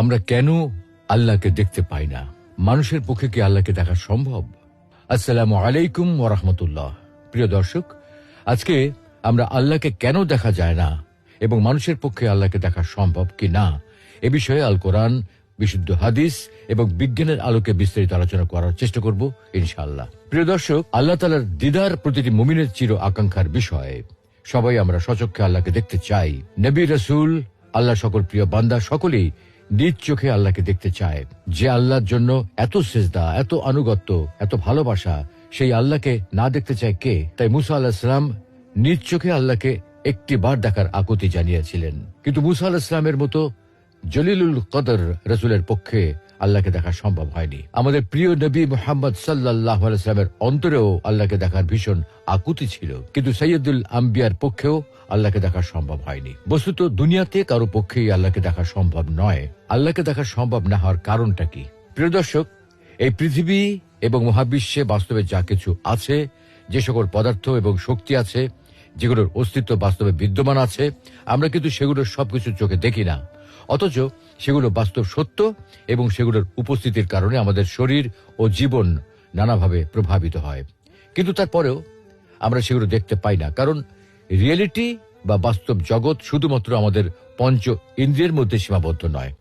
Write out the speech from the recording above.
আমরা কেন আল্লাহকে দেখতে পাই না? মানুষের পক্ষে কি আল্লাহকে দেখা সম্ভব? আসসালামু আলাইকুম ওয়া রাহমাতুল্লাহ। প্রিয় দর্শক, আজকে আমরা আল্লাহকে কেন দেখা যায় না এবং মানুষের পক্ষে আল্লাহকে দেখা সম্ভব কি না এ বিষয়ে আল কোরআন, বিশুদ্ধ হাদিস এবং বিজ্ঞানের আলোকে বিস্তারিত আলোচনা করার চেষ্টা করব ইনশাআল্লাহ। প্রিয় দর্শক, আল্লাহ তাআলার দিদার প্রতিটি মুমিনের চির আকাঙ্ক্ষার বিষয়। সবাই আমরা সচক্ষে আল্লাহকে দেখতে চাই। নবী, রাসূল, আল্লাহ সকল প্রিয় বান্দা সকলেই নিজ চোখে আল্লাহকে দেখতে চায়। যে আল্লাহর জন্য এত সিজদা, এত আনুগত্য, এত ভালোবাসা, সেই আল্লাহকে না দেখতে চায় কে? তাই মুসা আলাইহিস সালাম নিজ চোখে আল্লাহকে একটি বার দেখার আকুতি জানিয়েছিলেন। কিন্তু মুসা আলাইহিস সালামের মতো জলিলুল কদর রাসূলের পক্ষে আল্লাহকে দেখা সম্ভব হয়নি। আমাদের প্রিয় নবী মুহাম্মদ সাল্লাল্লাহু আলাইহি ওয়াসাল্লামের অন্তরেও আল্লাহকে দেখার ভীষণ আকুতি ছিল, কিন্তু সাইয়্যিদুল আম্বিয়ার পক্ষেও আল্লাহকে দেখা সম্ভব হয়নি। বস্তুত দুনিয়াতে কারো পক্ষেই আল্লাহকে দেখা সম্ভব নয়। আল্লাহকে দেখা সম্ভব না হওয়ার কারণটা কি? প্রিয় দর্শক, এই পৃথিবী এবং মহাবিশ্বে বাস্তবে যা কিছু আছে, যে সকল পদার্থ এবং শক্তি আছে, যেগুলোর অস্তিত্ব বাস্তবে বিদ্যমান আছে, আমরা কিন্তু সেগুলোর সবকিছু চোখে দেখি না। অথচ সেগুলো বাস্তব সত্য এবং সেগুলোর উপস্থিতির কারণে আমাদের শরীর ও জীবন নানাভাবে প্রভাবিত হয়। কিন্তু তারপরেও আমরা সেগুলো দেখতে পাই না, কারণ রিয়েলিটি বা বাস্তব জগৎ শুধুমাত্র আমাদের পঞ্চ ইন্দ্রিয়ের মধ্যে সীমাবদ্ধ নয়।